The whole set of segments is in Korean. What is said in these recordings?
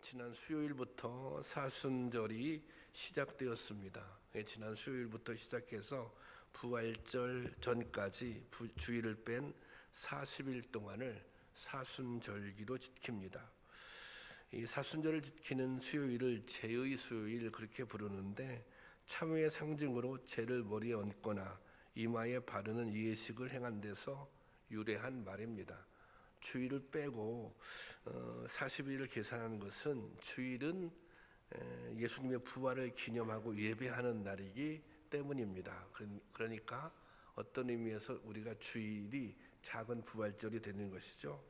지난 수요일부터 사순절이 시작되었습니다. 지난 수요일부터 시작해서 부활절 전까지 주일을 뺀 40일 동안을 사순절기로 지킵니다. 이 사순절을 지키는 수요일을 제의 수요일 그렇게 부르는데, 참회의 상징으로 제를 머리에 얹거나 이마에 바르는 예식을 행한 데서 유래한 말입니다. 주일을 빼고 40일을 계산하는 것은 주일은 예수님의 부활을 기념하고 예배하는 날이기 때문입니다. 그러니까 어떤 의미에서 우리가 주일이 작은 부활절이 되는 것이죠.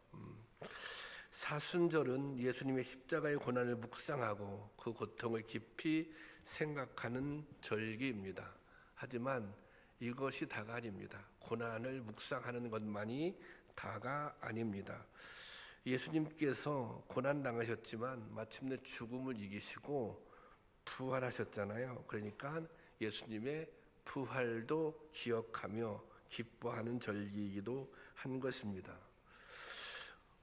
사순절은 예수님의 십자가의 고난을 묵상하고 그 고통을 깊이 생각하는 절기입니다. 하지만 이것이 다가 아닙니다. 고난을 묵상하는 것만이 다가 아닙니다. 예수님께서 고난 당하셨지만 마침내 죽음을 이기시고 부활하셨잖아요. 그러니까 예수님의 부활도 기억하며 기뻐하는 절기이기도 한 것입니다.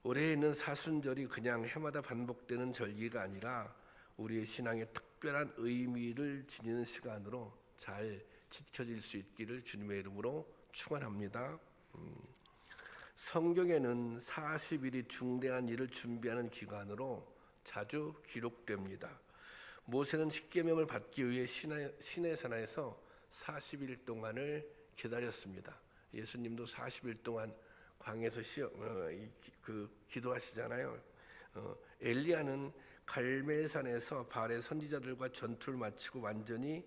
올해 있는 사순절이 그냥 해마다 반복되는 절기가 아니라 우리의 신앙에 특별한 의미를 지니는 시간으로 잘 지켜질 수 있기를 주님의 이름으로 축원합니다. 성경에는 40일이 중대한 일을 준비하는 기간으로 자주 기록됩니다. 모세는 십계명을 받기 위해 시내산에서 40일 동안을 기다렸습니다. 예수님도 40일 동안 광야에서 기도하시잖아요. 엘리야는 갈멜산에서 바알의 선지자들과 전투를 마치고 완전히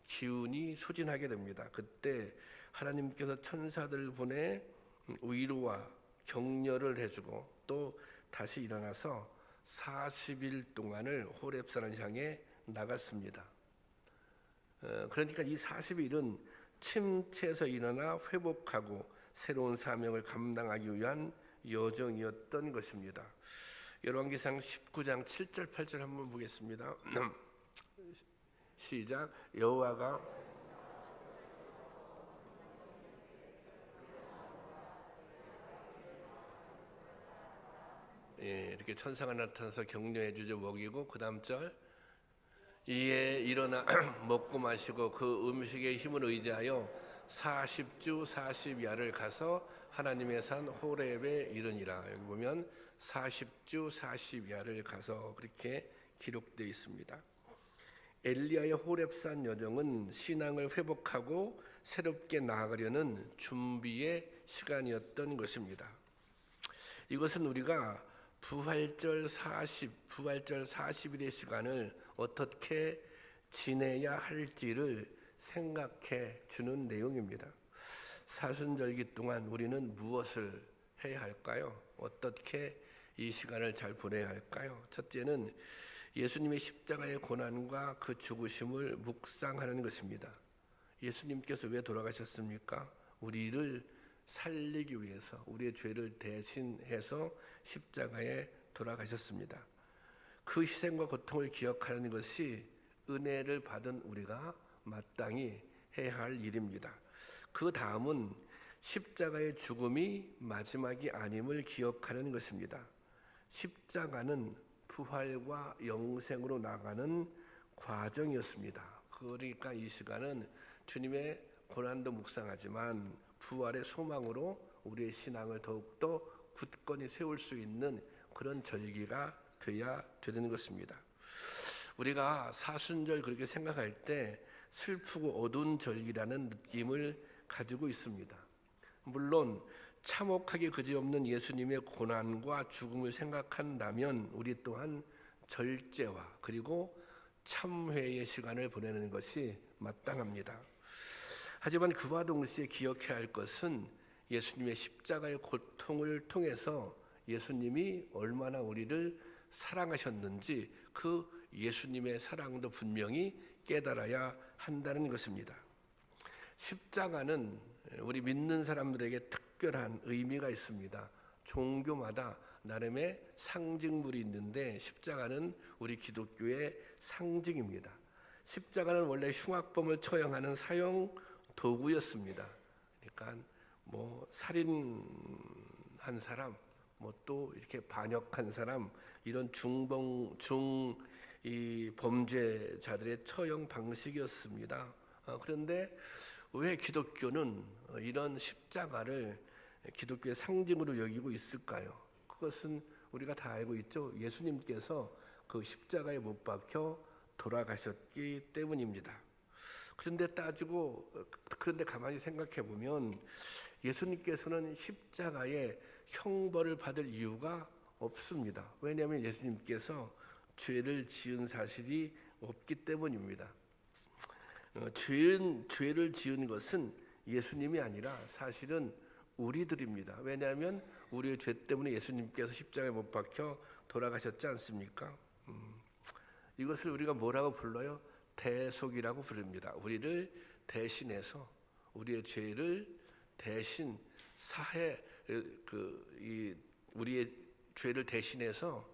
기운이 소진하게 됩니다. 그때 하나님께서 천사들을 보내 위로와 격려를 해주고 또 다시 일어나서 40일 동안을 호렙산을 향해 나갔습니다. 그러니까 이 40일은 침체에서 일어나 회복하고 새로운 사명을 감당하기 위한 여정이었던 것입니다. 열왕기상 19장 7절 8절 한번 보겠습니다. 시작. 여호와가 이렇게 천사가 나타나서 격려해 주죠. 먹이고 그 다음 절, 이에 일어나 먹고 마시고 그 음식의 힘을 의지하여 40주 40야를 가서 하나님의 산 호렙에 이르니라. 여기 보면 40주 40야를 가서 그렇게 기록되어 있습니다. 엘리야의 호렙산 여정은 신앙을 회복하고 새롭게 나아가려는 준비의 시간이었던 것입니다. 이것은 우리가 부활절 40일의 시간을 어떻게 지내야 할지를 생각해 주는 내용입니다. 사순절기 동안 우리는 무엇을 해야 할까요? 어떻게 이 시간을 잘 보내야 할까요? 첫째는 예수님의 십자가의 고난과 그 죽으심을 묵상하는 것입니다. 예수님께서 왜 돌아가셨습니까? 우리를 살리기 위해서, 우리의 죄를 대신해서 십자가에 돌아가셨습니다. 그 희생과 고통을 기억하는 것이 은혜를 받은 우리가 마땅히 해야 할 일입니다. 그 다음은 십자가의 죽음이 마지막이 아님을 기억하는 것입니다. 십자가는 부활과 영생으로 나가는 과정이었습니다. 그러니까 이 시간은 주님의 고난도 묵상하지만 부활의 소망으로 우리의 신앙을 더욱더 굳건히 세울 수 있는 그런 절기가 되어야 되는 것입니다. 우리가 사순절 그렇게 생각할 때 슬프고 어두운 절기라는 느낌을 가지고 있습니다. 물론 참혹하게 그지없는 예수님의 고난과 죽음을 생각한다면 우리 또한 절제와 그리고 참회의 시간을 보내는 것이 마땅합니다. 하지만 그와 동시에 기억해야 할 것은 예수님의 십자가의 고통을 통해서 예수님이 얼마나 우리를 사랑하셨는지 그 예수님의 사랑도 분명히 깨달아야 한다는 것입니다. 십자가는 우리 믿는 사람들에게 특별한 의미가 있습니다. 종교마다 나름의 상징물이 있는데 십자가는 우리 기독교의 상징입니다. 십자가는 원래 흉악범을 처형하는 사형 도구였습니다. 그러니까 살인한 사람, 뭐 또 이렇게 반역한 사람, 이런 이 범죄자들의 처형 방식이었습니다. 그런데 왜 기독교는 이런 십자가를 기독교의 상징으로 여기고 있을까요? 그것은 우리가 다 알고 있죠. 예수님께서 그 십자가에 못 박혀 돌아가셨기 때문입니다. 그런데 가만히 생각해 보면 예수님께서는 십자가에 형벌을 받을 이유가 없습니다. 왜냐하면 예수님께서 죄를 지은 사실이 없기 때문입니다. 죄를 지은 것은 예수님이 아니라 사실은 우리들입니다. 왜냐하면 우리의 죄 때문에 예수님께서 십자가에 못 박혀 돌아가셨지 않습니까? 이것을 우리가 뭐라고 불러요? 대속이라고 부릅니다. 우리를 대신해서, 우리의 죄를 대신 우리의 죄를 대신해서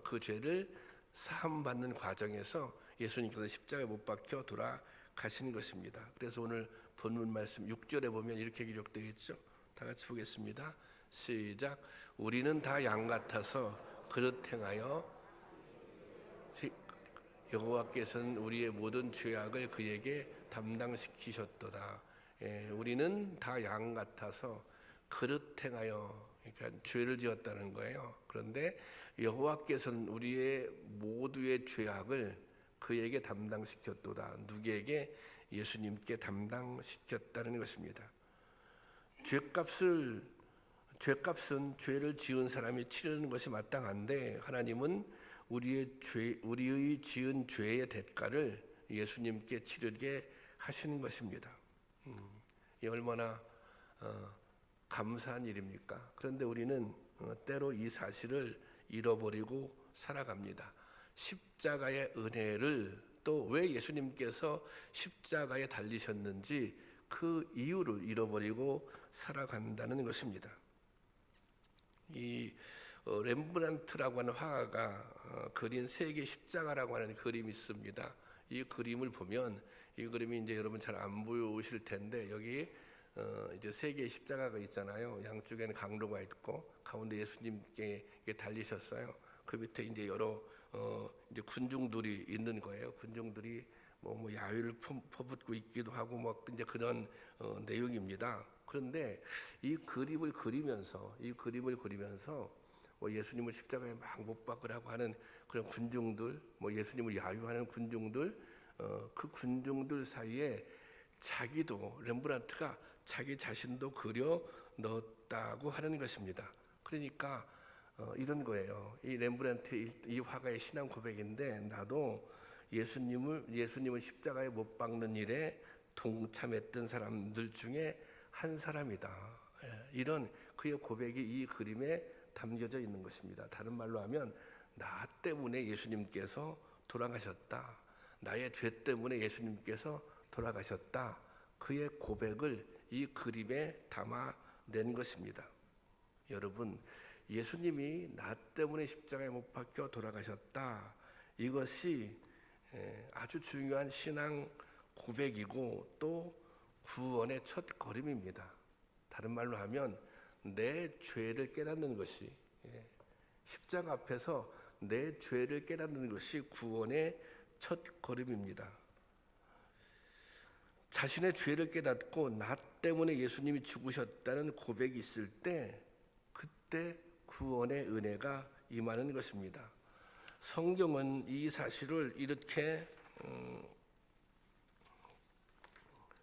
그 죄를 사함받는 과정에서 예수님께서 십자가에 못 박혀 돌아가신 것입니다. 그래서 오늘 본문 말씀 6절에 보면 이렇게 기록되어 있죠. 다 같이 보겠습니다. 시작. 우리는 다 양 같아서 그릇 행하여 여호와께서는 우리의 모든 죄악을 그에게 담당시키셨도다. 우리는 다 양 같아서 그릇 행하여, 그러니까 죄를 지었다는 거예요. 그런데 여호와께서는 우리의 모두의 죄악을 그에게 담당시켰도다. 누구에게? 예수님께 담당시켰다는 것입니다. 죄값은 죄를 지은 사람이 치르는 것이 마땅한데, 하나님은 우리의 지은 죄의 대가를 예수님께 치르게 하시는 것입니다. 이 얼마나 감사한 일입니까? 그런데 우리는 때로 이 사실을 잃어버리고 살아갑니다. 십자가의 은혜를, 또 왜 예수님께서 십자가에 달리셨는지 그 이유를 잃어버리고 살아간다는 것입니다. 이 렘브란트라고 하는 화가가 그린 세계 십자가라고 하는 그림이 있습니다. 이 그림을 보면, 이 그림이 이제 여러분 잘 안 보이실 텐데, 여기 이제 세 개의 십자가가 있잖아요. 양쪽에는 강로가 있고 가운데 예수님께 달리셨어요. 그 밑에 이제 여러 이제 군중들이 있는 거예요. 군중들이 뭐 야유를 퍼붓고 있기도 하고 뭐 이제 그런 내용입니다. 그런데 이 그림을 그리면서 뭐 예수님을 십자가에 막 못 박으라고 하는 그런 군중들, 뭐 예수님을 야유하는 군중들, 그 군중들 사이에 렘브란트가 자기 자신도 그려 넣었다고 하는 것입니다. 그러니까 이런 거예요. 이 렘브란트의 이 화가의 신앙 고백인데, 나도 예수님을 십자가에 못 박는 일에 동참했던 사람들 중에 한 사람이다. 이런 그의 고백이 이 그림에 담겨져 있는 것입니다. 다른 말로 하면, 나 때문에 예수님께서 돌아가셨다. 나의 죄 때문에 예수님께서 돌아가셨다. 그의 고백을 이 그림에 담아낸 것입니다. 여러분, 예수님이 나 때문에 십자가에 못 박혀 돌아가셨다. 이것이 아주 중요한 신앙 고백이고 또 구원의 첫 걸음입니다. 다른 말로 하면 내 죄를 깨닫는 것이, 십자가 앞에서 내 죄를 깨닫는 것이 구원의 첫 걸음입니다. 자신의 죄를 깨닫고 나 때문에 예수님이 죽으셨다는 고백이 있을 때, 그때 구원의 은혜가 임하는 것입니다. 성경은 이 사실을 이렇게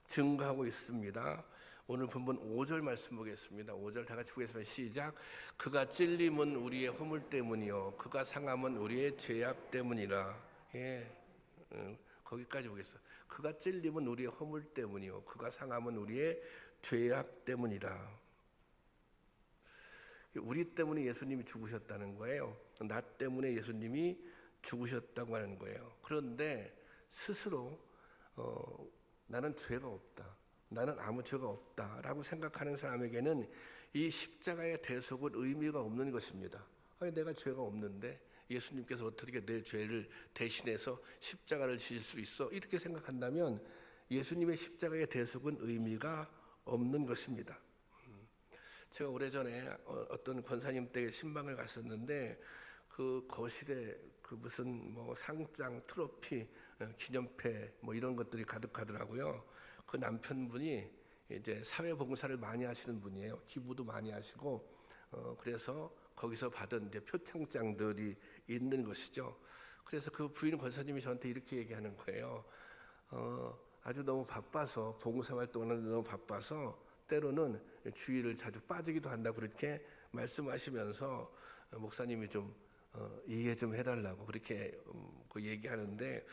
증거하고 있습니다. 오늘 본문 5절 말씀 보겠습니다. 5절 다 같이 보겠습니다. 시작. 그가 찔림은 우리의 허물 때문이요 그가 상함은 우리의 죄악 때문이라. 거기까지 보겠습니다. 그가 찔림은 우리의 허물 때문이요 그가 상함은 우리의 죄악 때문이라. 우리 때문에 예수님이 죽으셨다는 거예요. 나 때문에 예수님이 죽으셨다고 하는 거예요. 그런데 스스로 나는 죄가 없다, 나는 아무 죄가 없다라고 생각하는 사람에게는 이 십자가의 대속은 의미가 없는 것입니다. 아니, 내가 죄가 없는데 예수님께서 어떻게 내 죄를 대신해서 십자가를 지실 수 있어? 이렇게 생각한다면 예수님의 십자가의 대속은 의미가 없는 것입니다. 제가 오래전에 어떤 권사님 댁에 신방을 갔었는데 그 거실에 그 무슨 뭐 상장, 트로피, 기념패 뭐 이런 것들이 가득하더라고요. 그 남편분이 이제 사회봉사를 많이 하시는 분이에요. 기부도 많이 하시고 그래서 거기서 받은 이제 표창장들이 있는 것이죠. 그래서 그 부인 권사님이 저한테 이렇게 얘기하는 거예요. 아주 너무 바빠서 봉사활동하는 너무 바빠서 때로는 주일을 자주 빠지기도 한다고 그렇게 말씀하시면서 목사님이 좀 이해 좀 해달라고 그렇게 그 얘기하는데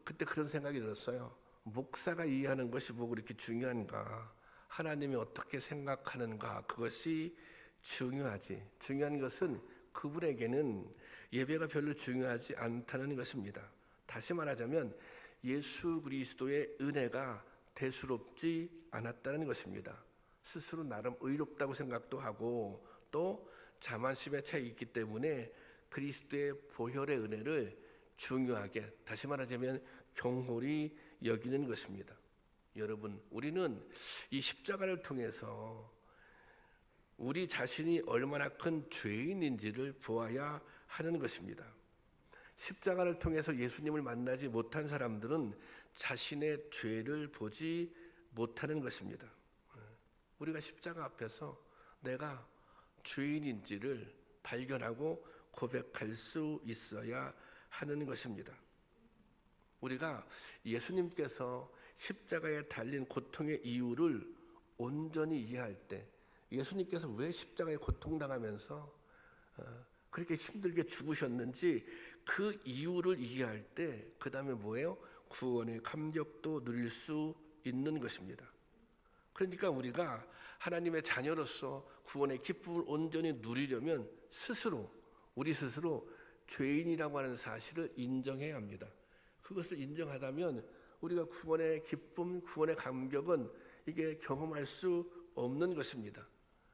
그때 그런 생각이 들었어요. 목사가 이해하는 것이 뭐 그렇게 중요한가? 하나님이 어떻게 생각하는가? 그것이 중요하지. 중요한 것은 그분에게는 예배가 별로 중요하지 않다는 것입니다. 다시 말하자면 예수 그리스도의 은혜가 대수롭지 않았다는 것입니다. 스스로 나름 의롭다고 생각도 하고 또 자만심에 차 있기 때문에 그리스도의 보혈의 은혜를 중요하게, 다시 말하자면 경홀히 여기는 것입니다. 여러분, 우리는 이 십자가를 통해서 우리 자신이 얼마나 큰 죄인인지를 보아야 하는 것입니다. 십자가를 통해서 예수님을 만나지 못한 사람들은 자신의 죄를 보지 못하는 것입니다. 우리가 십자가 앞에서 내가 죄인인지를 발견하고 고백할 수 있어야 하는 것입니다. 우리가 예수님께서 십자가에 달린 고통의 이유를 온전히 이해할 때, 예수님께서 왜 십자가에 고통당하면서 그렇게 힘들게 죽으셨는지 그 이유를 이해할 때 그 다음에 뭐예요? 구원의 감격도 누릴 수 있는 것입니다. 그러니까 우리가 하나님의 자녀로서 구원의 기쁨을 온전히 누리려면 우리 스스로 죄인이라고 하는 사실을 인정해야 합니다. 그것을 인정하다면 우리가 구원의 기쁨, 구원의 감격은 이게 경험할 수 없는 것입니다.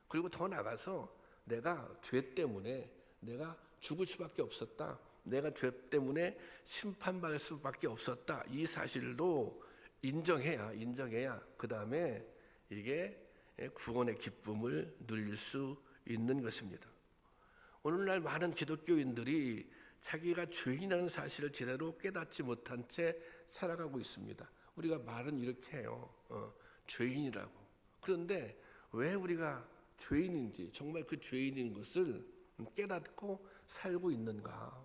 그리고 더 나아가서 내가 죄 때문에 내가 죽을 수밖에 없었다, 내가 죄 때문에 심판받을 수밖에 없었다, 이 사실도 인정해야 그 다음에 이게 구원의 기쁨을 누릴 수 있는 것입니다. 오늘날 많은 기독교인들이 자기가 죄인이라는 사실을 제대로 깨닫지 못한 채 살아가고 있습니다. 우리가 말은 이렇게 해요. 죄인이라고. 그런데 왜 우리가 죄인인지, 정말 그 죄인인 것을 깨닫고 살고 있는가?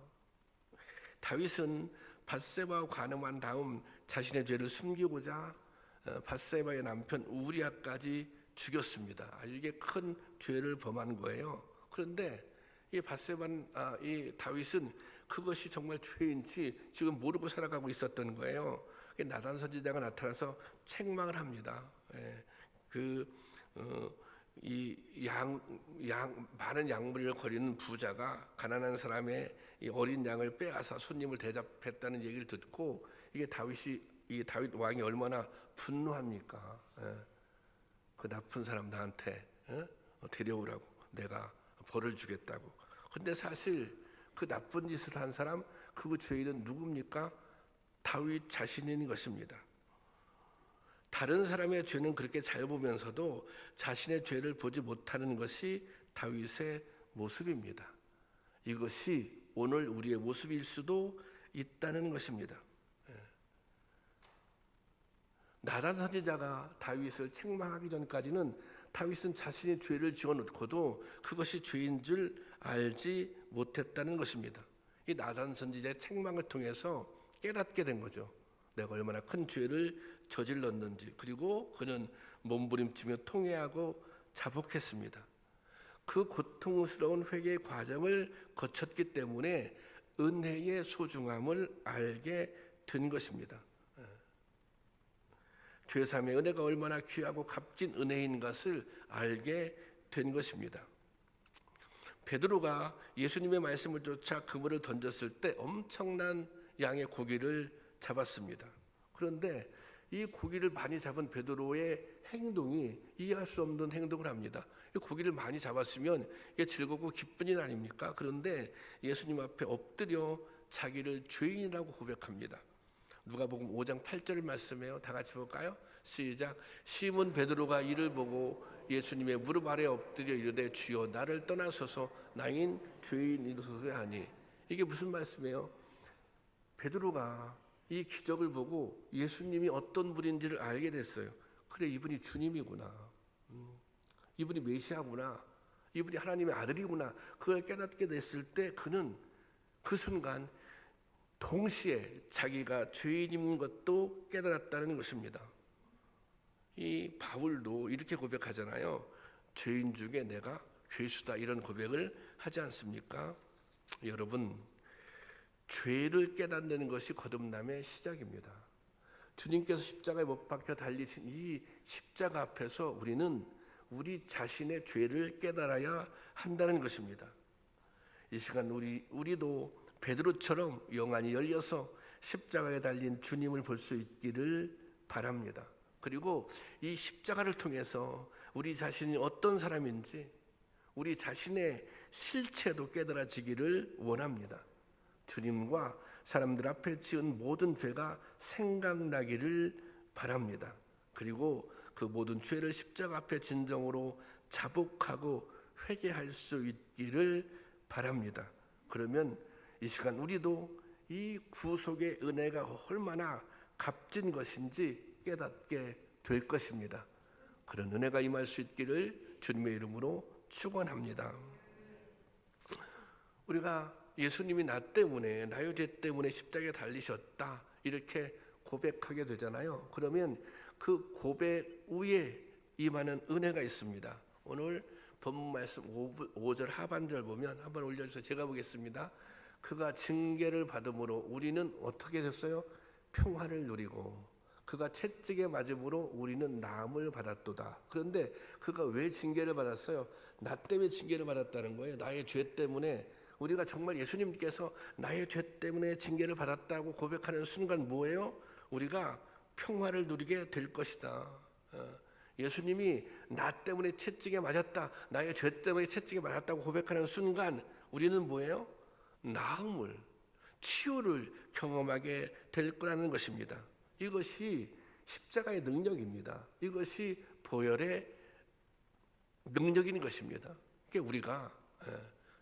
다윗은 밧세바와 관음한 다음 자신의 죄를 숨기고자 밧세바의 남편 우리아까지 죽였습니다. 아주 이게 큰 죄를 범한 거예요. 그런데 이 다윗은 그것이 정말 죄인지 지금 모르고 살아가고 있었던 거예요. 나단 선지자가 나타나서 책망을 합니다. 많은 양물을 거리는 부자가 가난한 사람의 이 어린 양을 빼앗아 손님을 대접했다는 얘기를 듣고 이 다윗 왕이 얼마나 분노합니까? 그 나쁜 사람 나한테 데려오라고, 내가 벌을 주겠다고. 근데 사실 그 나쁜 짓을 한 사람, 그 죄인은 누굽니까? 다윗 자신인 것입니다. 다른 사람의 죄는 그렇게 잘 보면서도 자신의 죄를 보지 못하는 것이 다윗의 모습입니다. 이것이 오늘 우리의 모습일 수도 있다는 것입니다. 나단 선지자가 다윗을 책망하기 전까지는 다윗은 자신의 죄를 지어놓고도 그것이 죄인 줄 알지 못했다는 것입니다. 이 나단 선지자의 책망을 통해서 깨닫게 된 거죠. 내가 얼마나 큰 죄를 저질렀는지. 그리고 그는 몸부림치며 통회하고 자복했습니다. 그 고통스러운 회개의 과정을 거쳤기 때문에 은혜의 소중함을 알게 된 것입니다. 죄사함의 은혜가 얼마나 귀하고 값진 은혜인 것을 알게 된 것입니다. 베드로가 예수님의 말씀을 쫓아 그물을 던졌을 때 엄청난 양의 고기를 잡았습니다. 그런데 이 고기를 많이 잡은 베드로의 행동이 이해할 수 없는 행동을 합니다. 이 고기를 많이 잡았으면 이게 즐겁고 기쁜 일 아닙니까? 그런데 예수님 앞에 엎드려 자기를 죄인이라고 고백합니다. 누가복음 5장 8절 말씀이에요. 다 같이 볼까요? 시작. 시몬 베드로가 이를 보고 예수님의 무릎 아래 엎드려 이르되 주여 나를 떠나소서 나인 죄인 이르소서 하니. 이게 무슨 말씀이에요? 베드로가 이 기적을 보고 예수님이 어떤 분인지를 알게 됐어요. 그래, 이분이 주님이구나. 이분이 메시아구나. 이분이 하나님의 아들이구나. 그걸 깨닫게 됐을 때 그는 그 순간 동시에 자기가 죄인인 것도 깨달았다는 것입니다. 이 바울도 이렇게 고백하잖아요. 죄인 중에 내가 괴수다, 이런 고백을 하지 않습니까? 여러분, 죄를 깨닫는 것이 거듭남의 시작입니다. 주님께서 십자가에 못 박혀 달리신 이 십자가 앞에서 우리는 우리 자신의 죄를 깨달아야 한다는 것입니다. 이 시간 우리도 베드로처럼 영안이 열려서 십자가에 달린 주님을 볼 수 있기를 바랍니다. 그리고 이 십자가를 통해서 우리 자신이 어떤 사람인지 우리 자신의 실체도 깨달아지기를 원합니다. 주님과 사람들 앞에 지은 모든 죄가 생각나기를 바랍니다. 그리고 그 모든 죄를 십자가 앞에 진정으로 자복하고 회개할 수 있기를 바랍니다. 그러면 이 시간 우리도 이 구속의 은혜가 얼마나 값진 것인지 깨닫게 될 것입니다. 그런 은혜가 임할 수 있기를 주님의 이름으로 축원합니다. 우리가 예수님이 나 때문에, 나의 죄 때문에 십자가에 달리셨다 이렇게 고백하게 되잖아요. 그러면 그 고백 위에 임하는 은혜가 있습니다. 오늘 본문 말씀 5절 하반절 보면 한번 올려주세요. 제가 보겠습니다. 그가 징계를 받음으로 우리는 어떻게 됐어요? 평화를 누리고 그가 채찍에 맞음으로 우리는 나음을 받았도다. 그런데 그가 왜 징계를 받았어요? 나 때문에 징계를 받았다는 거예요. 나의 죄 때문에. 우리가 정말 예수님께서 나의 죄 때문에 징계를 받았다고 고백하는 순간 뭐예요? 우리가 평화를 누리게 될 것이다. 예수님이 나 때문에 채찍에 맞았다, 나의 죄 때문에 채찍에 맞았다고 고백하는 순간 우리는 뭐예요? 나음을, 치유를 경험하게 될 거라는 것입니다. 이것이 십자가의 능력입니다. 이것이 보혈의 능력인 것입니다. 그러니까 우리가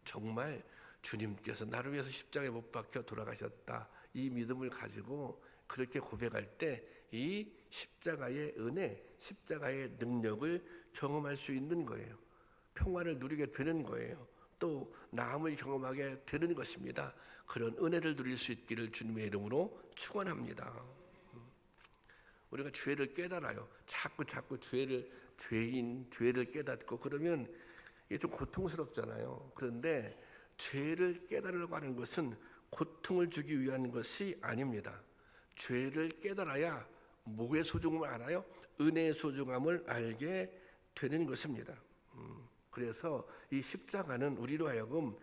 정말 주님께서 나를 위해서 십자가에 못 박혀 돌아가셨다, 이 믿음을 가지고 그렇게 고백할 때 이 십자가의 은혜, 십자가의 능력을 경험할 수 있는 거예요. 평화를 누리게 되는 거예요. 또 나음을 경험하게 되는 것입니다. 그런 은혜를 누릴 수 있기를 주님의 이름으로 축원합니다. 우리가 죄를 깨달아요. 자꾸 죄를 깨닫고 그러면 이게 좀 고통스럽잖아요. 그런데 죄를 깨달으려고 하는 것은 고통을 주기 위한 것이 아닙니다. 죄를 깨달아야 뭐의 소중함을 알아요? 은혜의 소중함을 알게 되는 것입니다. 그래서 이 십자가는 우리로 하여금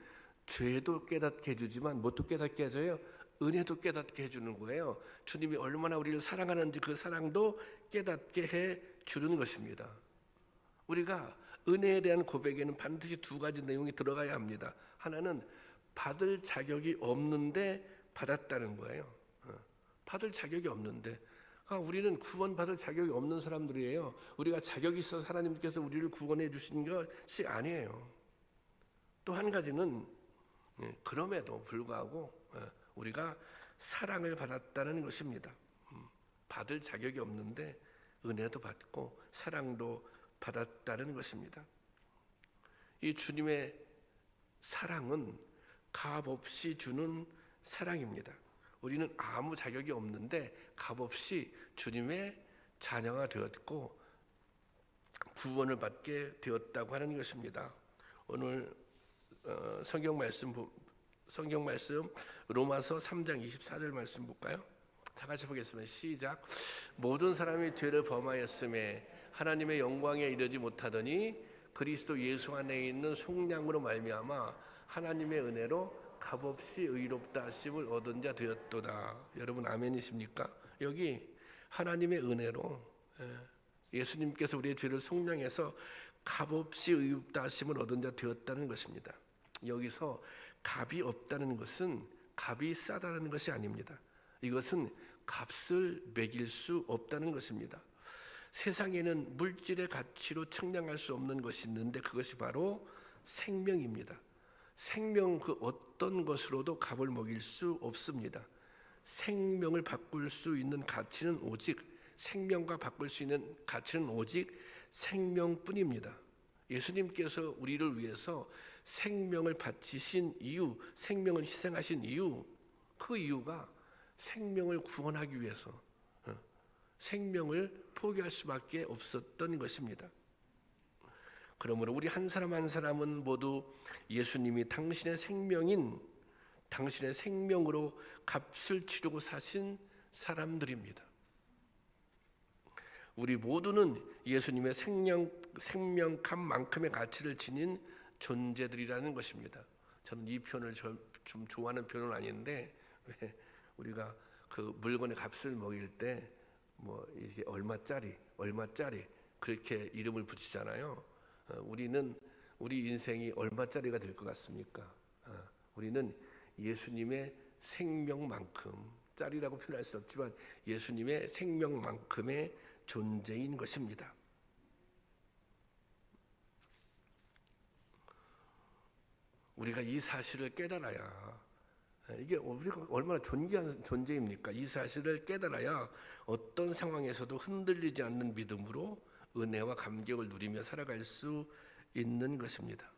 죄도 깨닫게 해주지만 뭣도 깨닫게 해줘요? 은혜도 깨닫게 해주는 거예요. 주님이 얼마나 우리를 사랑하는지 그 사랑도 깨닫게 해주는 것입니다. 우리가 은혜에 대한 고백에는 반드시 두 가지 내용이 들어가야 합니다. 하나는 받을 자격이 없는데 받았다는 거예요. 받을 자격이 없는데, 우리는 구원받을 자격이 없는 사람들이에요. 우리가 자격이 있어서 하나님께서 우리를 구원해 주신 것이 아니에요. 또 한 가지는 그럼에도 불구하고 우리가 사랑을 받았다는 것입니다. 받을 자격이 없는데 은혜도 받고 사랑도 받았다는 것입니다. 이 주님의 사랑은 값없이 주는 사랑입니다. 우리는 아무 자격이 없는데 값없이 주님의 자녀가 되었고 구원을 받게 되었다고 하는 것입니다. 오늘 성경 말씀 로마서 3장 24절 말씀 볼까요? 다 같이 보겠습니다. 시작. 모든 사람이 죄를 범하였음에 하나님의 영광에 이르지 못하더니 그리스도 예수 안에 있는 속량으로 말미암아 하나님의 은혜로 값없이 의롭다 하심을 얻은 자 되었도다. 여러분 아멘이십니까? 여기 하나님의 은혜로 예수님께서 우리의 죄를 속량해서 값없이 의롭다 하심을 얻은 자 되었다는 것입니다. 여기서 값이 없다는 것은 값이 싸다는 것이 아닙니다. 이것은 값을 매길 수 없다는 것입니다. 세상에는 물질의 가치로 측량할 수 없는 것이 있는데 그것이 바로 생명입니다. 생명 그 어떤 것으로도 값을 먹일 수 없습니다. 생명을 바꿀 수 있는 가치는 오직 생명과 바꿀 수 있는 가치는 오직 생명뿐입니다. 예수님께서 우리를 위해서 생명을 바치신 이유, 생명을 희생하신 이유, 그 이유가 생명을 구원하기 위해서 생명을 포기할 수밖에 없었던 것입니다. 그러므로 우리 한 사람 한 사람은 모두 예수님이 당신의 생명인 당신의 생명으로 값을 치르고 사신 사람들입니다. 우리 모두는 예수님의 생명값만큼의 가치를 지닌 존재들이라는 것입니다. 저는 이 표현을 좀 좋아하는 표현은 아닌데, 왜 우리가 그 물건의 값을 먹일 때 뭐 이게 얼마짜리 그렇게 이름을 붙이잖아요. 우리는 우리 인생이 얼마짜리가 될 것 같습니까? 우리는 예수님의 생명만큼, 짜리라고 표현할 수 없지만 예수님의 생명만큼의 존재인 것입니다. 우리가 이 사실을 깨달아야, 이게 우리가 얼마나 존귀한 존재입니까? 이 사실을 깨달아야 어떤 상황에서도 흔들리지 않는 믿음으로 은혜와 감격을 누리며 살아갈 수 있는 것입니다.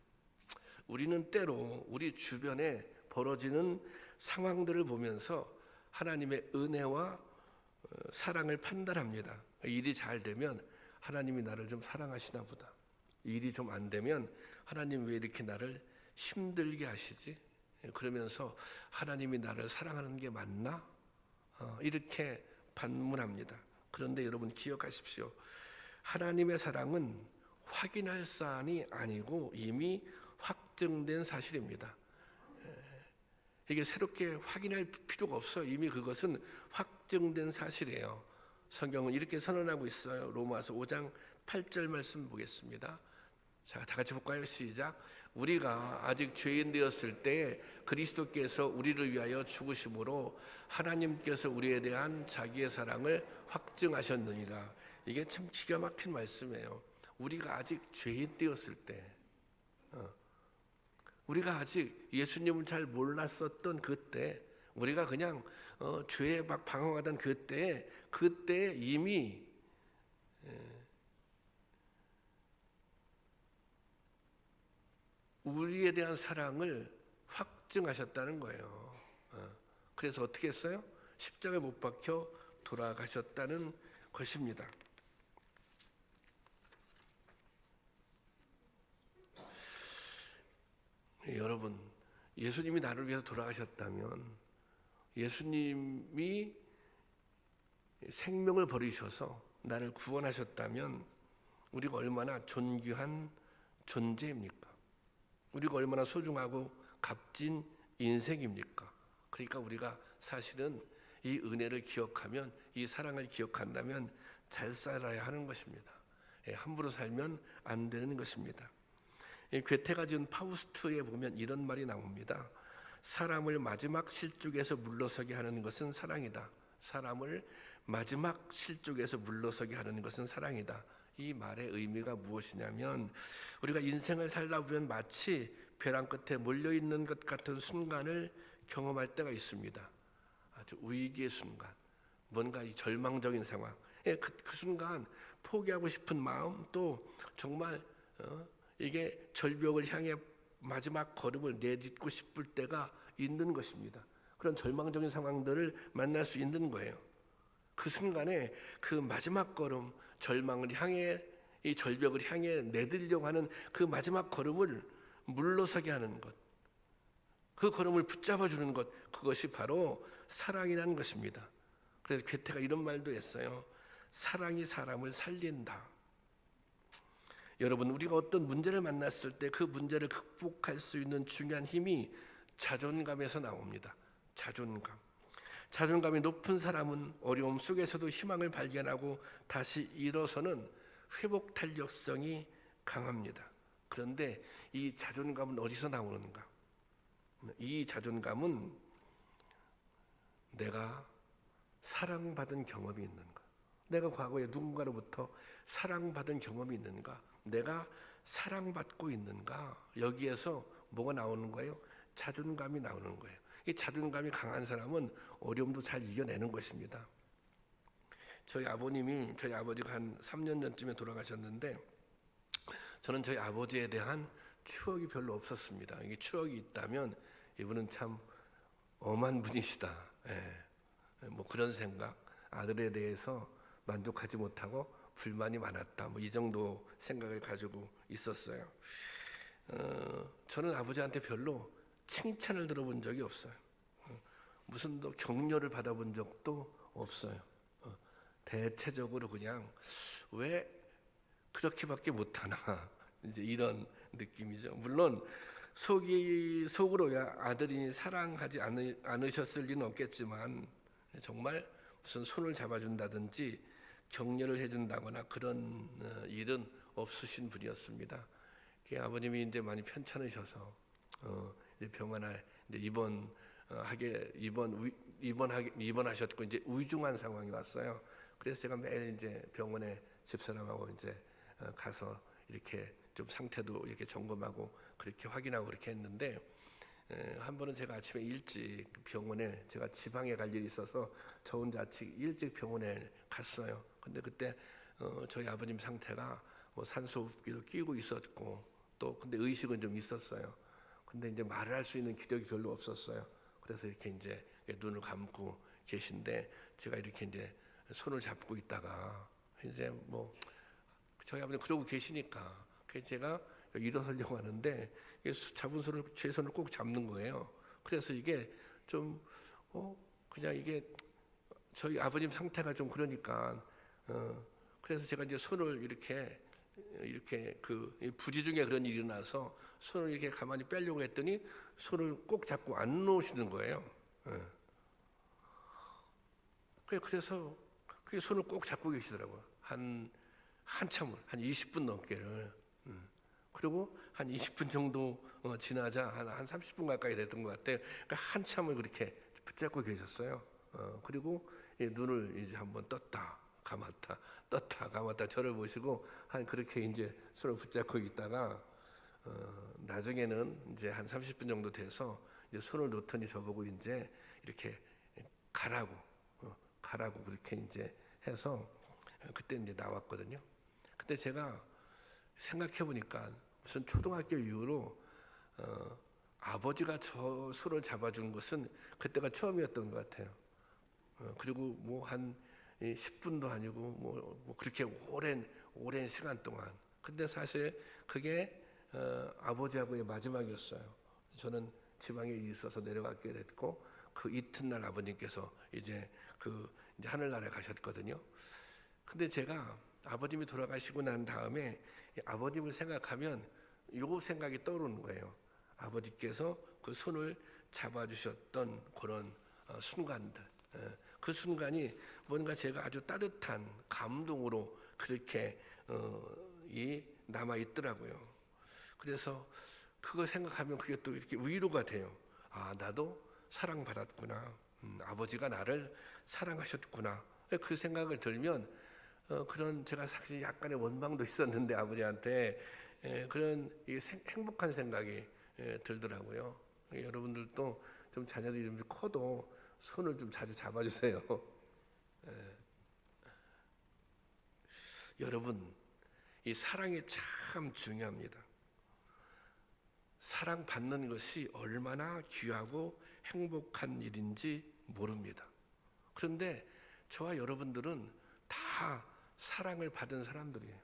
우리는 때로 우리 주변에 벌어지는 상황들을 보면서 하나님의 은혜와 사랑을 판단합니다. 일이 잘 되면 하나님이 나를 좀 사랑하시나 보다. 일이 좀 안 되면 하나님 왜 이렇게 나를 힘들게 하시지? 그러면서 하나님이 나를 사랑하는 게 맞나? 이렇게 반문합니다. 그런데 여러분 기억하십시오. 하나님의 사랑은 확인할 사안이 아니고 이미 확증된 사실입니다. 이게 새롭게 확인할 필요가 없어요. 이미 그것은 확증된 사실이에요. 성경은 이렇게 선언하고 있어요. 로마서 5장 8절 말씀 보겠습니다. 자, 다 같이 볼까요? 시작. 우리가 아직 죄인 되었을 때 그리스도께서 우리를 위하여 죽으심으로 하나님께서 우리에 대한 자기의 사랑을 확증하셨느니라. 이게 참 기가 막힌 말씀이에요. 우리가 아직 죄인 되었을 때, 우리가 아직 예수님을 잘 몰랐었던 그때, 우리가 그냥 죄에 막 방황하던 그때 이미 우리에 대한 사랑을 확증하셨다는 거예요. 그래서 어떻게 했어요? 십자가에 못 박혀 돌아가셨다는 것입니다. 여러분, 예수님이 나를 위해서 돌아가셨다면, 예수님이 생명을 버리셔서 나를 구원하셨다면 우리가 얼마나 존귀한 존재입니까? 우리가 얼마나 소중하고 값진 인생입니까? 그러니까 우리가 사실은 이 은혜를 기억하면, 이 사랑을 기억한다면 잘 살아야 하는 것입니다. 함부로 살면 안 되는 것입니다. 괴테가 지은 파우스트에 보면 이런 말이 나옵니다. 사람을 마지막 실족에서 물러서게 하는 것은 사랑이다. 사람을 마지막 실족에서 물러서게 하는 것은 사랑이다. 이 말의 의미가 무엇이냐면, 우리가 인생을 살다 보면 마치 벼랑 끝에 몰려있는 것 같은 순간을 경험할 때가 있습니다. 아주 위기의 순간, 뭔가 이 절망적인 상황, 그 순간 포기하고 싶은 마음, 또 정말 이게 절벽을 향해 마지막 걸음을 내딛고 싶을 때가 있는 것입니다. 그런 절망적인 상황들을 만날 수 있는 거예요. 그 순간에 그 마지막 걸음, 절망을 향해, 이 절벽을 향해 내딛으려고 하는 그 마지막 걸음을 물러서게 하는 것, 그 걸음을 붙잡아 주는 것, 그것이 바로 사랑이라는 것입니다. 그래서 괴테가 이런 말도 했어요. 사랑이 사람을 살린다. 여러분, 우리가 어떤 문제를 만났을 때 그 문제를 극복할 수 있는 중요한 힘이 자존감에서 나옵니다. 자존감이 높은 사람은 어려움 속에서도 희망을 발견하고 다시 일어서는 회복 탄력성이 강합니다. 그런데 이 자존감은 어디서 나오는가? 이 자존감은 내가 사랑받은 경험이 있는가? 내가 과거에 누군가로부터 사랑받은 경험이 있는가? 내가 사랑받고 있는가? 여기에서 뭐가 나오는 거예요? 자존감이 나오는 거예요. 이 자존감이 강한 사람은 어려움도 잘 이겨내는 것입니다. 저희 아버지가 한 3년 전쯤에 돌아가셨는데, 저는 저희 아버지에 대한 추억이 별로 없었습니다. 이게 추억이 있다면 이분은 참 엄한 분이시다. 뭐 그런 생각, 아들에 대해서 만족하지 못하고 불만이 많았다. 뭐 이 정도 생각을 가지고 있었어요. 저는 아버지한테 별로 칭찬을 들어본 적이 없어요. 무슨 또 격려를 받아본 적도 없어요. 대체적으로 그냥 왜 그렇게밖에 못하나 이제 이런 느낌이죠. 물론 속으로 아들이 사랑하지 않으셨을 리는 없겠지만 정말 무슨 손을 잡아준다든지 격려를 해준다거나 그런 일은 없으신 분이었습니다. 아버님이 이제 많이 편찮으셔서 이제 병원에 이제 입원하셨고 이제 위중한 상황이 왔어요. 그래서 제가 매일 이제 병원에 집사람하고 이제 가서 이렇게 좀 상태도 이렇게 점검하고 그렇게 확인하고 그렇게 했는데, 한 번은 제가 아침에 일찍 병원에, 제가 지방에 갈 일이 있어서 저 혼자 일찍 병원에 갔어요. 근데 그때 저희 아버님 상태가 뭐 산소호흡기를 끼고 있었고 또 근데 의식은 좀 있었어요. 근데 이제 말을 할 수 있는 기력이 별로 없었어요. 그래서 이렇게 이제 눈을 감고 계신데 제가 이렇게 이제 손을 잡고 있다가 이제 뭐 저희 아버님 그러고 계시니까 제가 일어서려고 하는데 잡은 손을, 제 손을 꼭 잡는 거예요. 그래서 이게 좀 그냥 이게 저희 아버님 상태가 좀 그러니까 그래서 제가 이제 손을 이렇게 그 부지 중에 그런 일이 일어나서 손을 이렇게 가만히 빼려고 했더니 손을 꼭 잡고 안 놓으시는 거예요. 그래서 그 손을 꼭 잡고 계시더라고요. 한참을 한 20분 넘게를. 그리고 한 20분 정도 지나자 한 30분 가까이 됐던 것 같아요. 그러니까 한참을 그렇게 붙잡고 계셨어요. 그리고 눈을 이제 한번 떴다 감았다 저를 보시고 그렇게 이제 손을 붙잡고 있다가 나중에는 이제 한 30분 정도 돼서 이제 손을 놓더니 저보고 이제 이렇게 가라고 그렇게 이제 해서 그때 이제 나왔거든요. 근데 제가 생각해 보니까 무슨 초등학교 이후로 아버지가 저 손을 잡아준 것은 그때가 처음이었던 것 같아요. 그리고 뭐 한 10분도 아니고 뭐 그렇게 오랜 시간 동안. 근데 사실 그게 아버지하고의 마지막이었어요. 저는 지방에 있어서 내려가게 됐고 그 이튿날 아버님께서 이제 하늘나라에 가셨거든요. 근데 제가 아버님이 돌아가시고 난 다음에 아버님을 생각하면 요 생각이 떠오르는 거예요. 아버지께서 그 손을 잡아주셨던 그런 순간들, 그 순간이 뭔가 제가 아주 따뜻한 감동으로 그렇게 남아 있더라고요. 그래서 그거 생각하면 그게 또 이렇게 위로가 돼요. 아, 나도 사랑받았구나. 아버지가 나를 사랑하셨구나. 그 생각을 들면 그런, 제가 사실 약간의 원망도 있었는데 아버지한테 그런 행복한 생각이 들더라고요. 여러분들도 좀 자녀들이 좀 커도 손을 좀 자주 잡아주세요. 여러분, 이 사랑이 참 중요합니다. 사랑받는 것이 얼마나 귀하고 행복한 일인지 모릅니다. 그런데 저와 여러분들은 다 사랑을 받은 사람들이에요.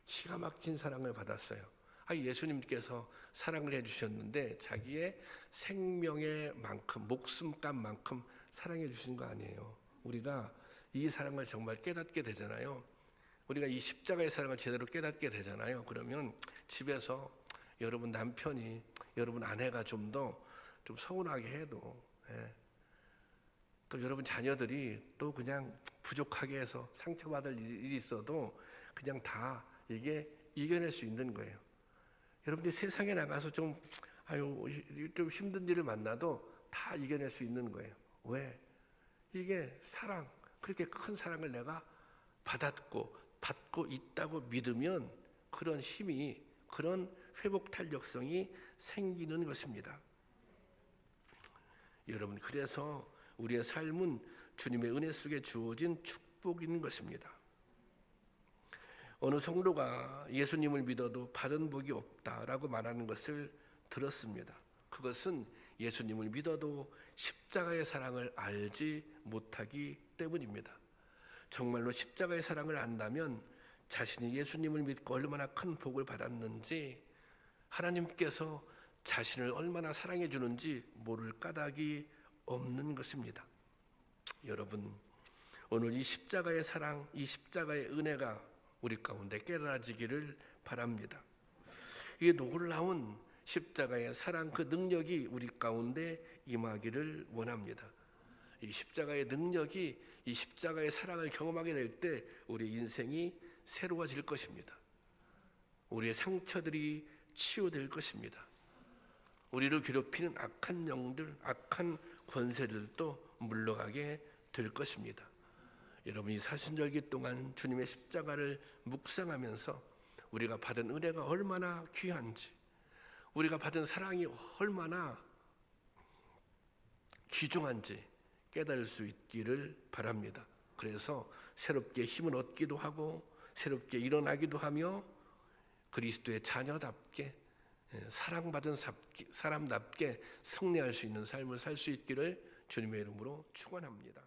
기가 막힌 사랑을 받았어요. 예수님께서 사랑을 해주셨는데 자기의 생명의 만큼, 목숨값만큼 사랑해 주신 거 아니에요. 우리가 이 사랑을 정말 깨닫게 되잖아요. 우리가 이 십자가의 사랑을 제대로 깨닫게 되잖아요. 그러면 집에서 여러분 남편이, 여러분 아내가 좀 서운하게 해도, 또 여러분 자녀들이 또 그냥 부족하게 해서 상처받을 일이 있어도 그냥 다 이게 이겨낼 수 있는 거예요. 여러분들이 세상에 나가서 좀 힘든 일을 만나도 다 이겨낼 수 있는 거예요. 왜? 이게 사랑, 그렇게 큰 사랑을 내가 받고 있다고 믿으면 그런 힘이, 그런 회복 탄력성이 생기는 것입니다. 여러분, 그래서 우리의 삶은 주님의 은혜 속에 주어진 축복인 것입니다. 어느 성도가 예수님을 믿어도 받은 복이 없다라고 말하는 것을 들었습니다. 그것은 예수님을 믿어도 십자가의 사랑을 알지 못하기 때문입니다. 정말로 십자가의 사랑을 안다면 자신이 예수님을 믿고 얼마나 큰 복을 받았는지, 하나님께서 자신을 얼마나 사랑해 주는지 모를 까닭이 없는 것입니다. 여러분, 오늘 이 십자가의 사랑, 이 십자가의 은혜가 우리 가운데 깨달아지기를 바랍니다. 이 놀라운 십자가의 사랑, 그 능력이 우리 가운데 임하기를 원합니다. 이 십자가의 능력이, 이 십자가의 사랑을 경험하게 될 때 우리 인생이 새로워질 것입니다. 우리의 상처들이 치유될 것입니다. 우리를 괴롭히는 악한 영들, 악한 권세들도 물러가게 될 것입니다. 여러분, 이 사순절기 동안 주님의 십자가를 묵상하면서 우리가 받은 은혜가 얼마나 귀한지, 우리가 받은 사랑이 얼마나 귀중한지 깨달을 수 있기를 바랍니다. 그래서 새롭게 힘을 얻기도 하고 새롭게 일어나기도 하며 그리스도의 자녀답게, 사랑받은 사람답게 승리할 수 있는 삶을 살 수 있기를 주님의 이름으로 축원합니다.